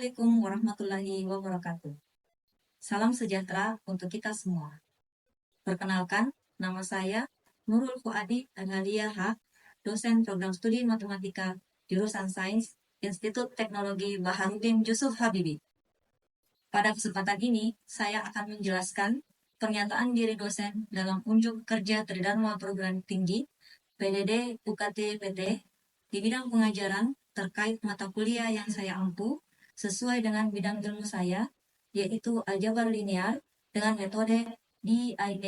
Assalamualaikum warahmatullahi wabarakatuh. Salam sejahtera untuk kita semua. Perkenalkan, nama saya Nurul Fuadi Analia H, dosen program studi matematika jurusan Sains Institut Teknologi Baharudin Yusuf Habibie. Pada kesempatan ini, saya akan menjelaskan pernyataan diri dosen dalam unjuk kerja Tridharma Perguruan Tinggi PDD UKT PT di bidang pengajaran terkait mata kuliah yang saya ampu sesuai dengan bidang ilmu saya, yaitu aljabar linear dengan metode DIA,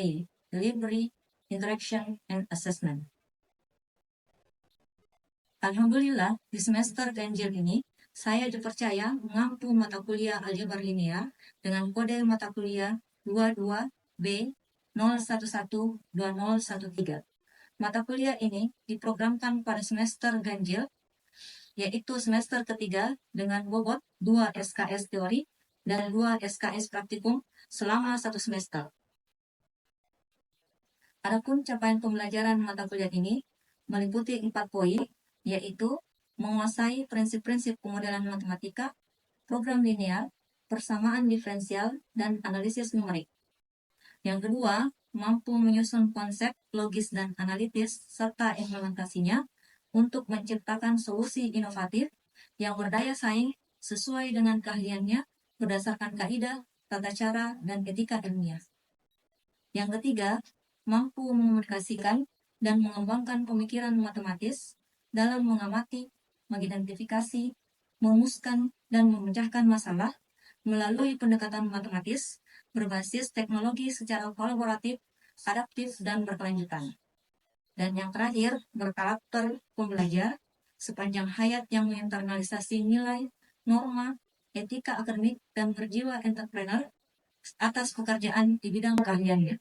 Delivery, Interaction, and Assessment. Alhamdulillah, di semester ganjil ini, saya dipercaya mengampu mata kuliah aljabar linear dengan kode mata kuliah 22B011213. Mata kuliah ini diprogramkan pada semester ganjil, yaitu semester ketiga dengan bobot 2 SKS teori dan 2 SKS praktikum selama 1 semester. Adapun capaian pembelajaran mata kuliah ini meliputi 4 poin, yaitu menguasai prinsip-prinsip pemodelan matematika, program linear, persamaan diferensial, dan analisis numerik. Yang kedua, mampu menyusun konsep logis dan analitis serta implementasinya untuk menciptakan solusi inovatif yang berdaya saing sesuai dengan keahliannya berdasarkan kaidah, tata cara, dan etika ilmiah. Yang ketiga, mampu mengkomunikasikan dan mengembangkan pemikiran matematis dalam mengamati, mengidentifikasi, merumuskan, dan memecahkan masalah melalui pendekatan matematis berbasis teknologi secara kolaboratif, adaptif, dan berkelanjutan. Dan yang terakhir, berkarakter pembelajar sepanjang hayat yang menginternalisasi nilai, norma, etika akademik, dan berjiwa entrepreneur atas pekerjaan di bidang keahliannya.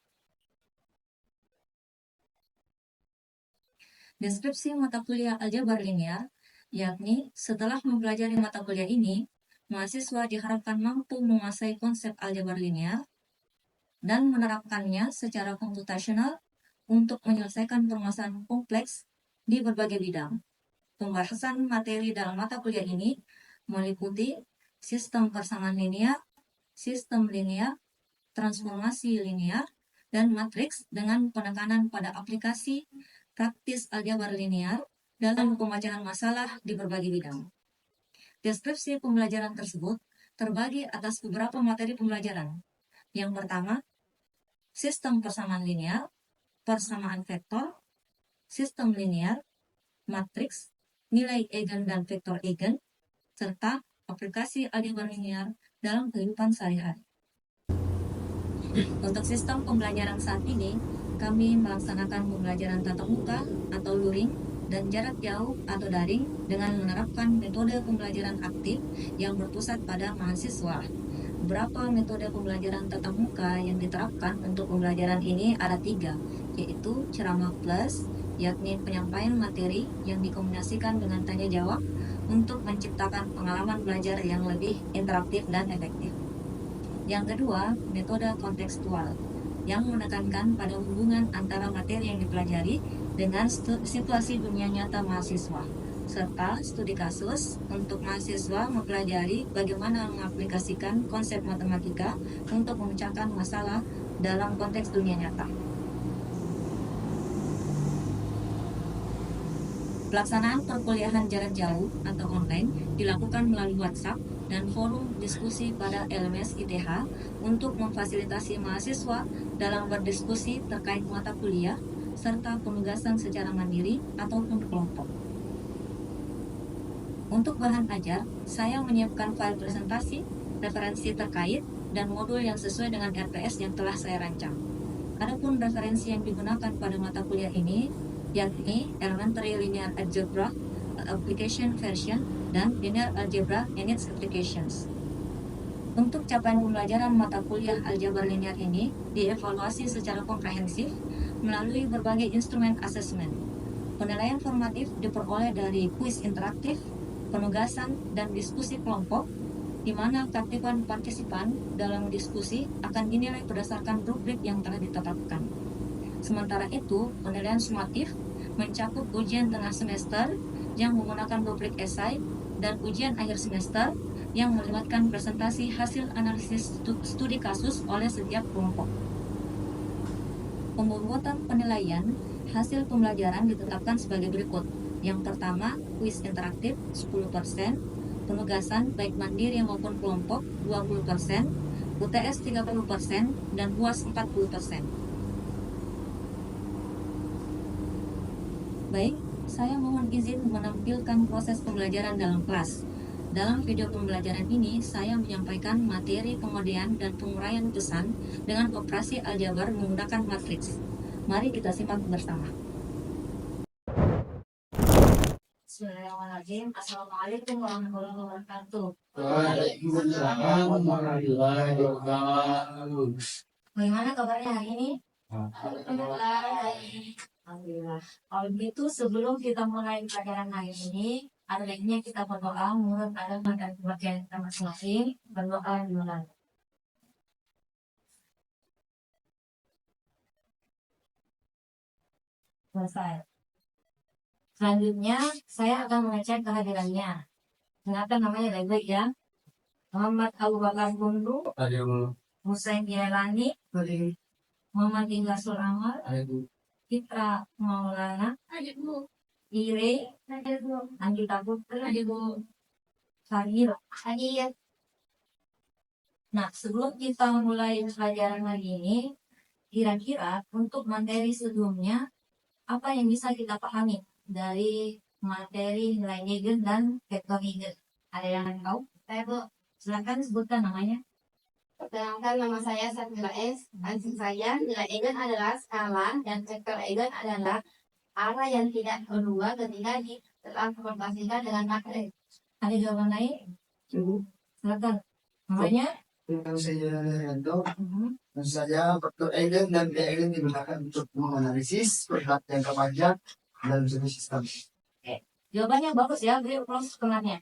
Deskripsi mata kuliah aljabar linear, yakni setelah mempelajari mata kuliah ini, mahasiswa diharapkan mampu menguasai konsep aljabar linear dan menerapkannya secara komputasional untuk menyelesaikan permasalahan kompleks di berbagai bidang. Pembahasan materi dalam mata kuliah ini meliputi sistem persamaan linear, sistem linear, transformasi linear, dan matriks dengan penekanan pada aplikasi praktis aljabar linear dalam pembacaan masalah di berbagai bidang. Deskripsi pembelajaran tersebut terbagi atas beberapa materi pembelajaran. Yang pertama, sistem persamaan linear, persamaan vektor, sistem linear, matriks, nilai eigen dan vektor eigen, serta aplikasi aljabar linear dalam kehidupan sehari-hari. Untuk sistem pembelajaran saat ini, kami melaksanakan pembelajaran tatap muka atau luring dan jarak jauh atau daring dengan menerapkan metode pembelajaran aktif yang berpusat pada mahasiswa. Beberapa metode pembelajaran tatap muka yang diterapkan untuk pembelajaran ini ada 3, yaitu ceramah plus, yakni penyampaian materi yang dikombinasikan dengan tanya jawab untuk menciptakan pengalaman belajar yang lebih interaktif dan efektif. Yang kedua, metode kontekstual, yang menekankan pada hubungan antara materi yang dipelajari dengan situasi dunia nyata mahasiswa, serta studi kasus untuk mahasiswa mempelajari bagaimana mengaplikasikan konsep matematika untuk memecahkan masalah dalam konteks dunia nyata. Pelaksanaan perkuliahan jarak jauh atau online dilakukan melalui WhatsApp dan forum diskusi pada LMS ITH untuk memfasilitasi mahasiswa dalam berdiskusi terkait mata kuliah serta penugasan secara mandiri ataupun kelompok. Untuk bahan ajar, saya menyiapkan file presentasi, referensi terkait, dan modul yang sesuai dengan RPS yang telah saya rancang. Adapun referensi yang digunakan pada mata kuliah ini, yakni Elementary Linear Algebra Application Version dan Linear Algebra and its Applications. Untuk capaian pembelajaran mata kuliah aljabar linear ini dievaluasi secara komprehensif melalui berbagai instrumen asesmen. Penilaian formatif diperoleh dari kuis interaktif, penugasan, dan diskusi kelompok, di mana keaktifan partisipan dalam diskusi akan dinilai berdasarkan rubrik yang telah ditetapkan. Sementara itu, penilaian sumatif mencakup ujian tengah semester yang menggunakan rubrik esai dan ujian akhir semester yang melibatkan presentasi hasil analisis studi kasus oleh setiap kelompok. Pembuatan penilaian hasil pembelajaran ditetapkan sebagai berikut. Yang pertama, kuis interaktif 10%, penugasan baik mandiri maupun kelompok 20%, UTS 30%, dan UAS 40%. Baik, saya mohon izin menampilkan proses pembelajaran dalam kelas. Dalam video pembelajaran ini, saya menyampaikan materi pengodean dan penguraian pesan dengan operasi aljabar menggunakan matriks. Mari kita simak bersama. Bismillahirrahmanirrahim. Assalamualaikum warahmatullahi wabarakatuh. Waalaikumsalam warahmatullahi wabarakatuh. Bagaimana kabarnya hari ini? Alhamdulillah. Alhamdulillah. Kalau begitu, sebelum kita mulai pelajaran hari ini, ada baiknya kita berdoa menurut agama dan kepercayaan kita masing-masing. Berdoa dulu. Selesai. Selanjutnya, saya akan mengecek kehadirannya. Ternyata namanya baik-baik ya. Muhammad Abu Bakar Gundu, Ayo. Husain Yailani, Muhammad Inggasul Amal, Ayo. Fitra Maulana, Ire, Anggita Putra, Fahir. Nah, sebelum kita mulai pelajaran hari ini, kira-kira untuk materi sebelumnya, apa yang bisa kita pahami dari materi nilai eigen dan vektor eigen? Ada yang tahu? Saya Bu, Silakan sebutkan namanya. perkenalkan nama saya Satmila S. Langsung saja, nilai eigen adalah skala dan vektor eigen adalah arah yang tidak berubah ketika ditransportasikan dengan materi. Ada jawaban lain? Silakan. Namanya? Yang saya Yanto, Mhm. saya faktor eigen dan eigen digunakan untuk menganalisis perhat jangka panjang dalam sebuah sistem. Jawabannya bagus ya, beri plus setelahnya.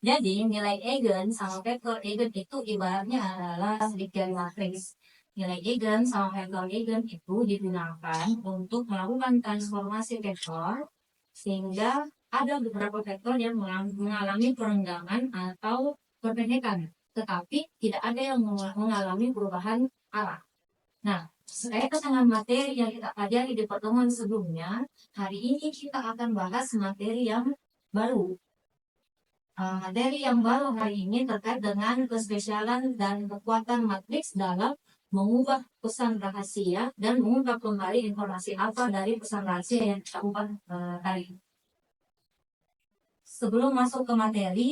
Jadi nilai eigen sama vektor eigen itu ibaratnya adalah sedikit matriks. Nilai eigen sama vektor eigen itu digunakan untuk melakukan transformasi vektor sehingga ada beberapa vektor yang mengalami perenggangan atau perpendekan, tetapi tidak ada yang mengalami perubahan arah. Nah, berkaitan dengan materi yang kita pelajari di pertemuan sebelumnya, hari ini kita akan bahas materi yang baru. Materi yang baru hari ini terkait dengan kespesialan dan kekuatan matriks dalam mengubah pesan rahasia dan mengungkap kembali informasi apa dari pesan rahasia yang kita ubah tadi. Sebelum masuk ke materi,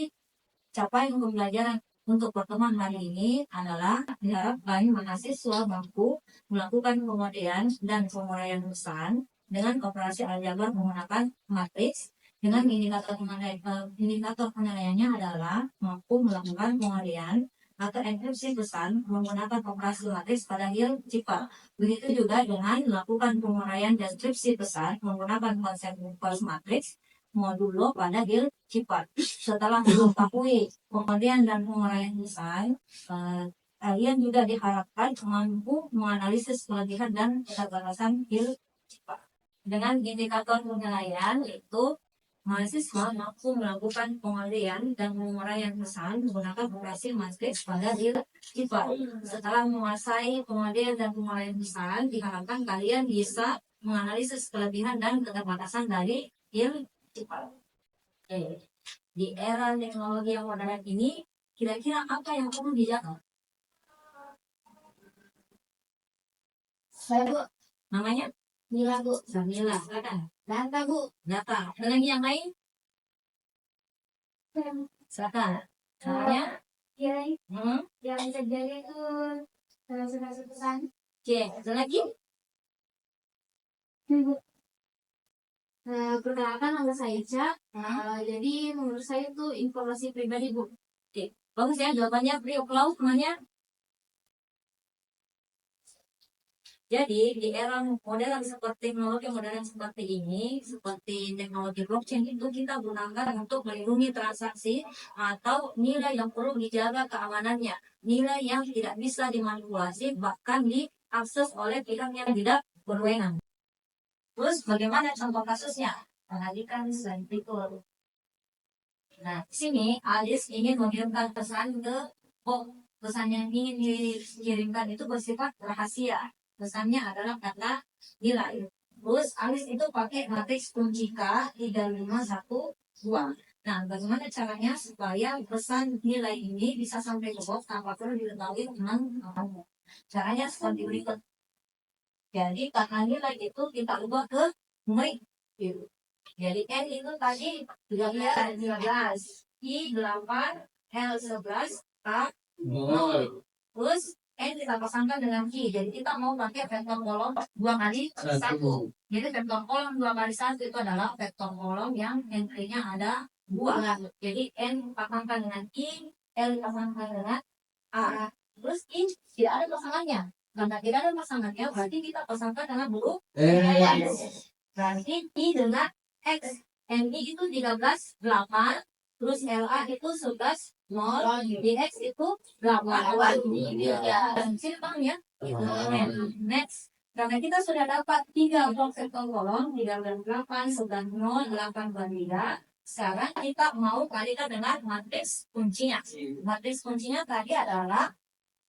capaian pembelajaran untuk pertemuan hari ini adalah diharapkan mahasiswa mampu melakukan pengodean dan penguraian pesan dengan operasi aljabar menggunakan matriks dengan indikator penilaiannya adalah mampu melakukan pengodean atau enkripsi pesan menggunakan operasi matriks pada hil cipta. Begitu juga dengan melakukan penguraian dan deskripsi pesan menggunakan konsep matriks modulo pada hil cipta. Setelah mengetahui pengodean dan penguraian pesan, kalian juga diharapkan mampu menganalisis kelebihan dan keterbatasan hil cipta. Dengan indikator penilaian itu mahasiswa mampu melakukan pengodean dan penguraian pesan menggunakan operasi matriks pada hil cipta. Setelah menguasai pengodean dan penguraian pesan, diharapkan kalian bisa menganalisis kelebihan dan keterbatasan dari hil cipta. Di era teknologi yang modern ini, kira-kira apa yang perlu dijaga? Saya Bu, Namanya? Mila Bu, Samila. Silakan. data Bu. Data. Ada lagi yang lain? Silakan. Namanya? Yang Hmm? terjadi itu transformasi pesan. Oke. Ada lagi? Bu, perkenalkan nama saya Ica. Jadi menurut saya itu informasi pribadi Bu. Oke. Bagus ya jawabannya. Free of law namanya? Jadi di era modern seperti teknologi modern seperti ini, seperti teknologi blockchain itu kita gunakan untuk melindungi transaksi atau nilai yang perlu dijaga keamanannya, nilai yang tidak bisa dimanipulasi bahkan diakses oleh pihak yang tidak berwenang. Terus bagaimana contoh kasusnya? Perhatikan slide berikut. Nah, di sini Alice ingin mengirimkan pesan ke Bob. Pesan yang ingin dikirimkan itu bersifat rahasia. Pesannya adalah kata nilai. Terus Alice itu pakai matriks kunci K 3512. Nah, bagaimana caranya supaya pesan nilai ini bisa sampai ke Bob tanpa perlu diketahui teman kamu? Caranya seperti berikut. Jadi karena nilai itu kita ubah ke numeric. Jadi N itu tadi 13, I 8, L 11, K 0. Terus N kita pasangkan dengan Q. Jadi kita mau pakai vektor kolom 2 kali 1. Jadi vektor kolom 2 kali 1 itu adalah vektor kolom yang entry-nya ada 2. Jadi N pasangkan dengan I, L pasangkan dengan A. Terus I tidak ada pasangannya. Karena tidak ada pasangannya, berarti kita pasangkan dengan huruf X. Berarti I dengan X. MI itu 13, 8. Terus LA itu 11, 0. DX itu 8. Simpang ya. Next. Karena kita sudah dapat 3 blok vektor kolom, 13, 8, 11, 0, 8, 3. Sekarang kita mau kalikan dengan matriks kuncinya. Matriks kuncinya tadi adalah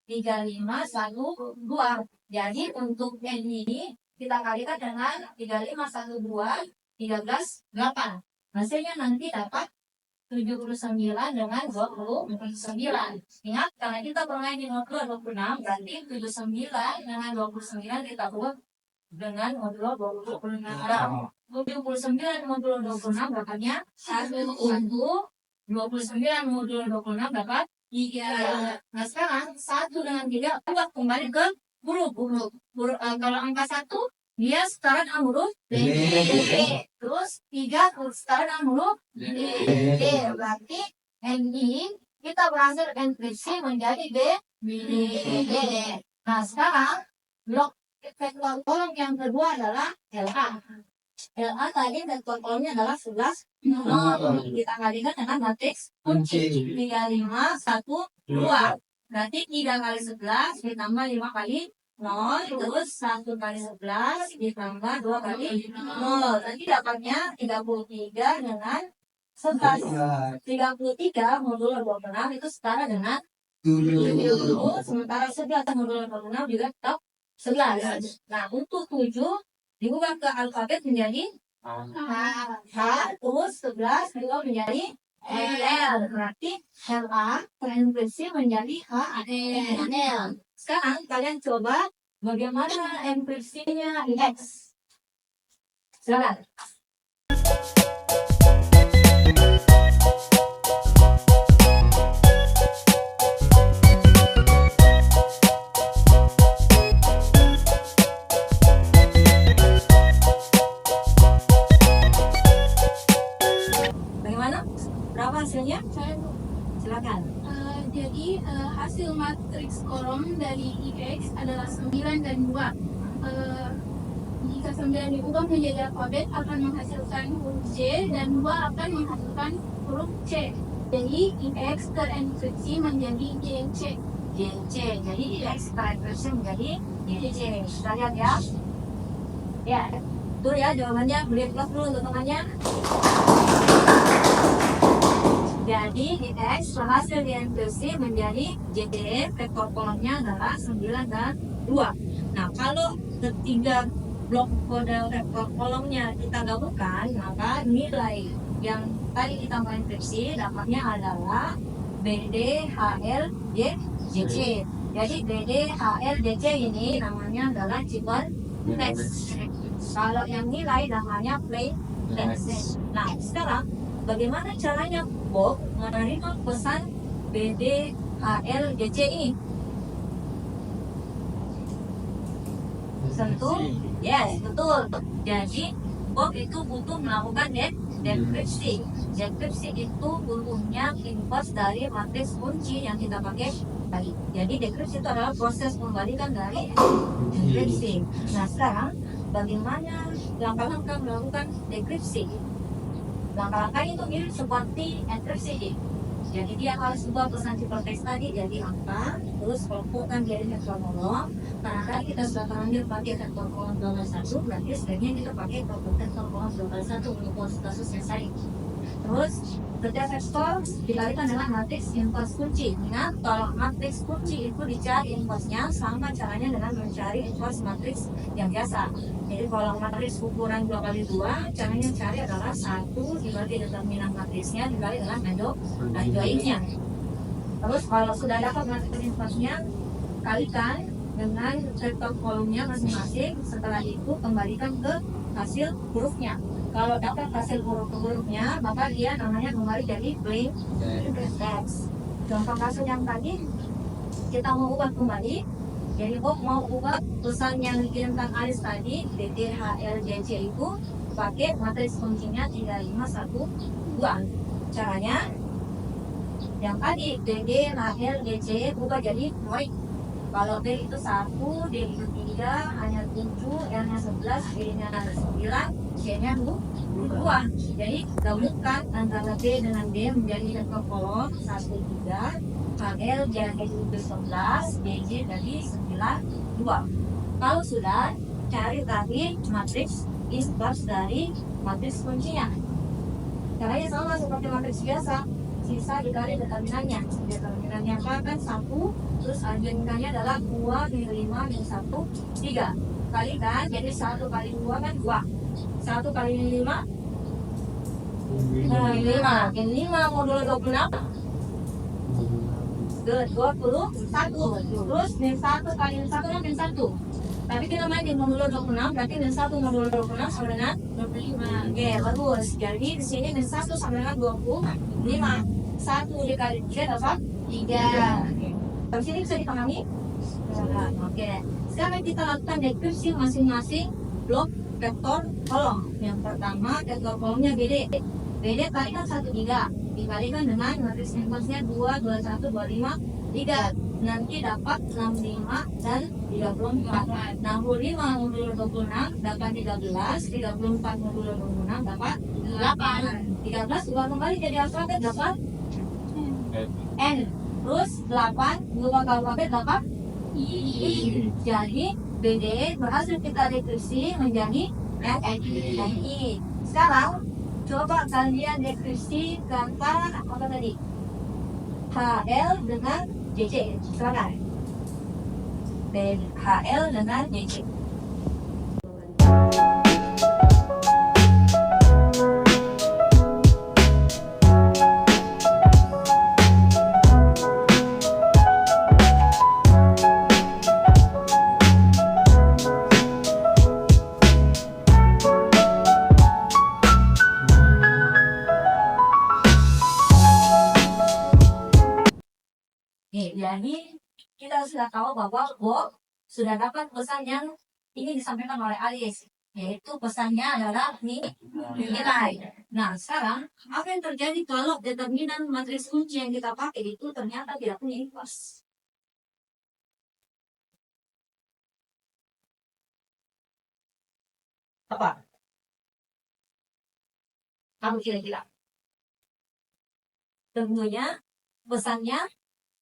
3, 5, 1, 2. Jadi untuk N ini kita kalikan dengan 3, 5, 1, 2, 13, 8. Hasilnya nanti dapat 79 dengan 29. Ingat, karena kita bermain di modulo 26, berarti 79 dengan 29 kita buat dengan modulo 26. 79 modulo 26 dapatnya 1, 29 modulo 26 dapat 3. Nah sekarang 1 dengan 3 ubah kembali ke huruf. Kalau angka 1 dia setara dengan huruf D. Terus 3 setara dengan huruf D. Berarti NI kita berhasil enkripsi menjadi B. Nah sekarang blok vektor kolom yang kedua adalah LA. LA tadi vektor kolomnya adalah 11. Kita kalikan dengan matriks kunci 3, 5, 1, 2. Berarti 3 kali 11 ditambah 5 kali 0, terus 1 kali 11 ditambah 2 kali 0. Nanti dapatnya 33 dengan 11. 33 modulo 26 itu setara dengan 7. Sementara 11 modulo 26 juga tetap 11. Nah untuk 7 diubah ke alfabet menjadi H, terus 11 juga menjadi L. Berarti LA terenkripsi menjadi HL. Sekarang kalian coba bagaimana enkripsinya X. Silakan. Bagaimana? Berapa hasilnya? Silakan. Jadi hasil matriks kolom dari IX adalah 9 dan 2. Jika 9 diubah menjadi alfabet akan menghasilkan huruf J dan 2 akan menghasilkan huruf C. Jadi IX terenkripsi menjadi JC. Jadi IX terenkripsi menjadi JC. Kita lihat ya. Ya, itu ya jawabannya. Beli plus dulu untuk temannya. Jadi IX berhasil dienkripsi menjadi JD, vektor kolomnya adalah 9 dan 2. Nah, kalau ketiga blok kode vektor kolomnya kita gabungkan, maka nilai yang tadi kita mengenkripsi dapatnya adalah BD, HL, JC. Jadi BD, HL, JC ini namanya adalah cipta text. Kalau yang nilai namanya plain text. Nah, sekarang bagaimana caranya Bob menerima pesan BD, HL, JC ini? Tentu, yes, betul. Jadi Bob itu butuh melakukan dekripsi. Dekripsi itu butuhnya input dari matriks kunci yang kita pakai tadi. Jadi dekripsi itu adalah proses pembalikan dari dekripsi. Nah sekarang bagaimana langkah-langkah melakukan dekripsi? Langkah-langkahnya itu mirip seperti enkripsi. Jadi dia harus ubah pesan ciptateks tadi jadi angka, terus kelompokkan jadi vektor kolom. Karena tadi kita sudah terlanjur pakai vektor kolom 12 1, berarti sebaiknya kita pakai vektor kolom 12 1 untuk kasus yang tadi. Terus setiap vektor dikalikan dengan matriks inverse kunci. Ingat, kalau matriks kunci itu dicari inverse-nya sama caranya dengan mencari inverse matriks yang biasa. Jadi kalau matriks ukuran 2x2, caranya cari adalah 1 dibagi determinan matriksnya dibagi dengan adjoinnya. Terus kalau sudah dapat matriks inverse-nya, kalikan dengan vektor kolomnya masing-masing. Setelah itu kembalikan ke hasil hurufnya. Kalau dapat hasil hurufnya, maka dia namanya kembali jadi plain text. Contoh kasus yang tadi, kita mau ubah kembali. Jadi Bob mau ubah pesan yang dikirimkan Aris tadi, DT, HL, JC itu pakai matriks kuncinya 3, 5, 1, 2. Caranya, yang tadi DD, HL, JC ubah jadi void. Kalau D itu 1, D itu 3, hanya 7, L-nya 11, D-nya 9, C-nya 2. Jadi gabungkan antara D dengan D menjadi vektor kolom 1, 3, HL jadi 11, DJ jadi 9, 2. Kalau sudah, cari tadi matriks inverse dari matriks kuncinya. Caranya sama seperti matriks biasa. Sisa dikali determinannya. Determinannya apa kan 1, terus adjoinannya adalah 2, min 5, min 1, 3. Kalikan, jadi 1 kali 2 kan 2. 1 kali min 5, min 5. Min 5 modulo 26, 21. Terus min 1 kali min 1 kan min 1. Tapi kita main di modulo 26, berarti min 1 modulo 26 sama dengan 25. Oke, bagus. Jadi di sini min 1 sama dengan 25. 1 dikali 3 dapat 3. Terus ini bisa dipahami? Oke. Sekarang kita lakukan deskripsi masing-masing blok vektor kolom. Yang pertama, vektor kolomnya BD. BD kalikan 1, 3. Dikalikan dengan matriks inverse-nya 2, 21, 25, 3. Nanti dapat 65 dan 34. 65 modulo 26 dapat 13. 34 modulo 26 dapat 8. 13 ubah kembali jadi alfabet dapat N. Terus 8 ubah alfabet dapat I. Jadi BD berhasil kita deskripsi menjadi NI. Sekarang coba kalian deskripsi kata apa tadi? HL dengan JC. Silakan. HL dengan JC. Jadi kita sudah tahu bahwa Bob sudah dapat pesan yang ini disampaikan oleh Alice, yaitu pesannya adalah nilai. Nah, sekarang apa yang terjadi kalau determinan matriks kunci yang kita pakai itu ternyata tidak punya inverse? Apa? Kamu kira-kira? Tentunya pesannya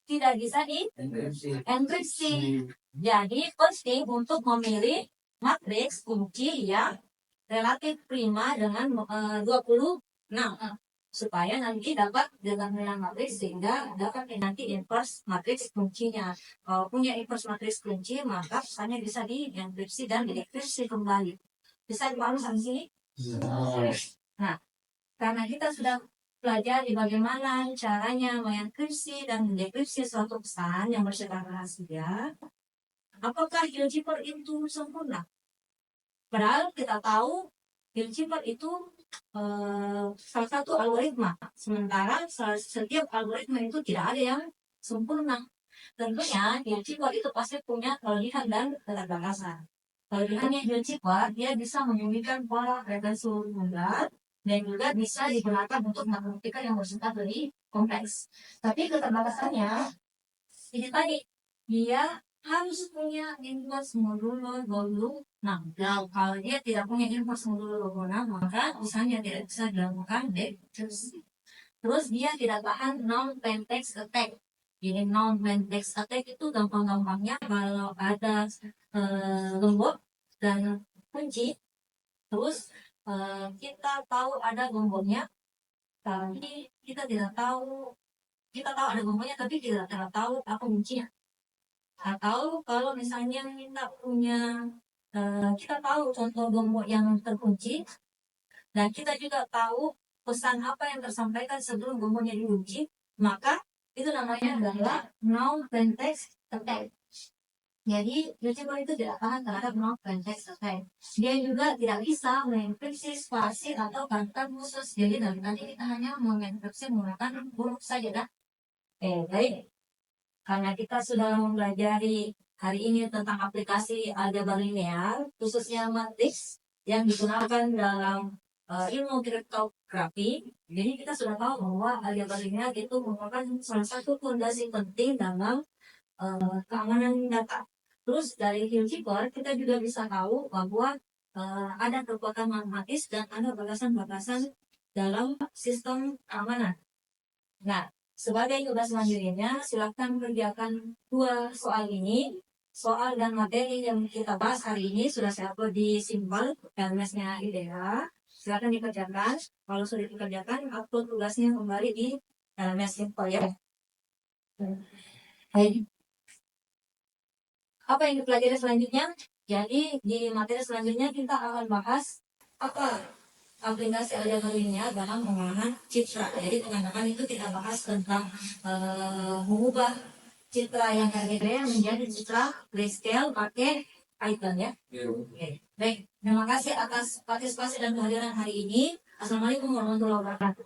tidak bisa dienkripsi. Jadi penting untuk memilih matriks kunci yang relatif prima dengan 26 supaya nanti dapat determinan matriks sehingga dapat nanti inverse matriks kuncinya. Kalau punya inverse matriks kunci maka pesannya bisa dienkripsi dan dekripsi kembali. Bisa dipahami sampai sini? Nah, karena kita sudah pelajari bagaimana caranya mengenkripsi dan mendekripsi suatu pesan yang bersifat rahasia. Apakah algebra itu sempurna? Padahal kita tahu algebra itu salah satu algoritma. Sementara setiap algoritma itu tidak ada yang sempurna. Tentunya algebra itu pasti punya kelebihan dan keterbatasan. Kelebihannya algebra, dia bisa menyembunyikan pola rekursi bulat dan juga bisa digunakan untuk matematika yang bersifat lebih kompleks. Tapi keterbatasannya ini tadi, dia harus punya inverse modulo 26. Nah, kalau dia tidak punya inverse modulo 26, maka misalnya tidak bisa dilakukan dekripsi. Terus dia tidak tahan non-plain text attack. Jadi non-plain text attack itu gampang-gampangnya kalau ada lembut dan kunci, terus kita tahu ada gemboknya, Tapi kita tidak tahu, kita tahu ada bumbunya tapi tidak tahu apa kuncinya. Atau kalau misalnya kita punya, kita tahu contoh bumbu yang terkunci, dan kita juga tahu pesan apa yang tersampaikan sebelum bumbunya dikunci, maka itu namanya adalah null plain text terkait. Jadi, YouTuber itu tidak tahan terhadap null plain text terkait. Dia juga tidak bisa mengenkripsi spasi atau kata khusus. Jadi, nanti kita hanya mengenkripsi menggunakan huruf saja, dah. Baik. Karena kita sudah mempelajari hari ini tentang aplikasi aljabar linear, khususnya matriks yang digunakan dalam ilmu kriptografi. Jadi kita sudah tahu bahwa aljabar linear itu merupakan salah satu fondasi penting dalam keamanan data. Terus dari Hilfiger kita juga bisa tahu bahwa ada kekuatan matematis dan ada batasan-batasan dalam sistem keamanan. Nah, sebagai tugas selanjutnya, silakan kerjakan 2 soal ini. Soal dan materi yang kita bahas hari ini sudah saya upload di simbol LMS-nya IDEA. Silakan dikerjakan. Kalau sudah dikerjakan, upload tugasnya kembali di LMS info ya. Baik. Apa yang dipelajari selanjutnya? Jadi di materi selanjutnya kita akan bahas apa aplikasi aljabar linear dalam pengolahan citra. Jadi teman-teman itu kita bahas tentang mengubah citra yang RGB menjadi citra grayscale pakai Python ya. Oke. Baik, terima kasih atas partisipasi dan kehadiran hari ini. Assalamualaikum warahmatullahi wabarakatuh.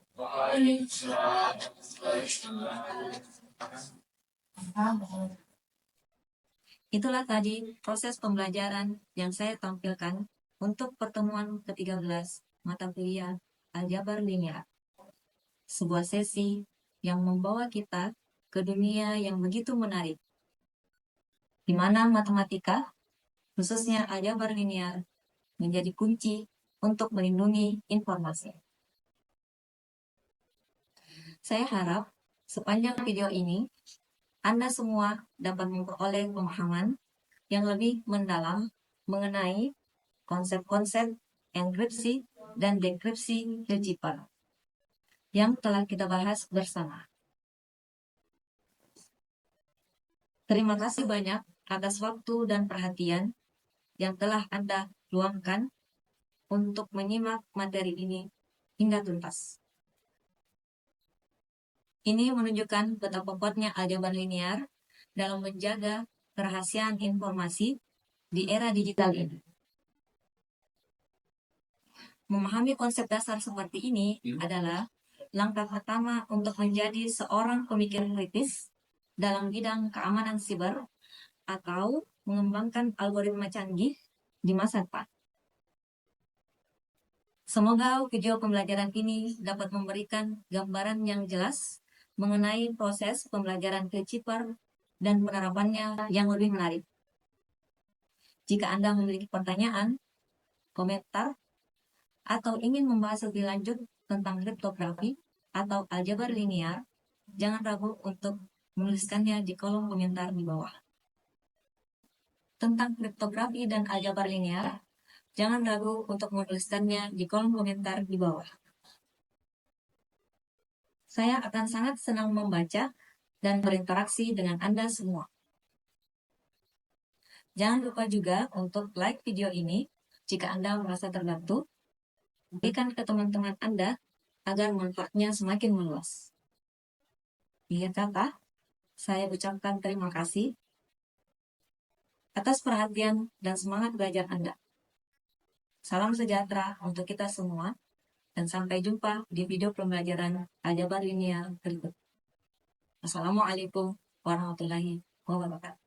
Itulah tadi proses pembelajaran yang saya tampilkan untuk pertemuan ke-13 mata kuliah aljabar linear. Sebuah sesi yang membawa kita ke dunia yang begitu menarik, di mana matematika, khususnya aljabar linear, menjadi kunci untuk melindungi informasi. Saya harap sepanjang video ini, Anda semua dapat memperoleh pemahaman yang lebih mendalam mengenai konsep-konsep enkripsi dan dekripsi Hilfiger yang telah kita bahas bersama. Terima kasih banyak atas waktu dan perhatian yang telah Anda luangkan untuk menyimak materi ini hingga tuntas. Ini menunjukkan betapa kuatnya aljabar linear dalam menjaga kerahasiaan informasi di era digital ini. Memahami konsep dasar seperti ini adalah langkah pertama untuk menjadi seorang pemikir kritis dalam bidang keamanan siber atau mengembangkan algoritma canggih di masa depan. Semoga video pembelajaran ini dapat memberikan gambaran yang jelas mengenai proses pembelajaran Hilfiger dan penerapannya yang lebih menarik. Jika Anda memiliki pertanyaan, komentar, atau ingin membahas lebih lanjut tentang kriptografi atau aljabar linear, jangan ragu untuk menuliskannya di kolom komentar di bawah. Tentang kriptografi dan aljabar linear, jangan ragu untuk menuliskannya di kolom komentar di bawah. Saya akan sangat senang membaca dan berinteraksi dengan Anda semua. Jangan lupa juga untuk like video ini jika Anda merasa terbantu. Berikan ke teman-teman Anda agar manfaatnya semakin meluas. Akhir kata, saya ucapkan terima kasih atas perhatian dan semangat belajar Anda. Salam sejahtera untuk kita semua, dan sampai jumpa di video pembelajaran aljabar linear berikut. Assalamualaikum warahmatullahi wabarakatuh.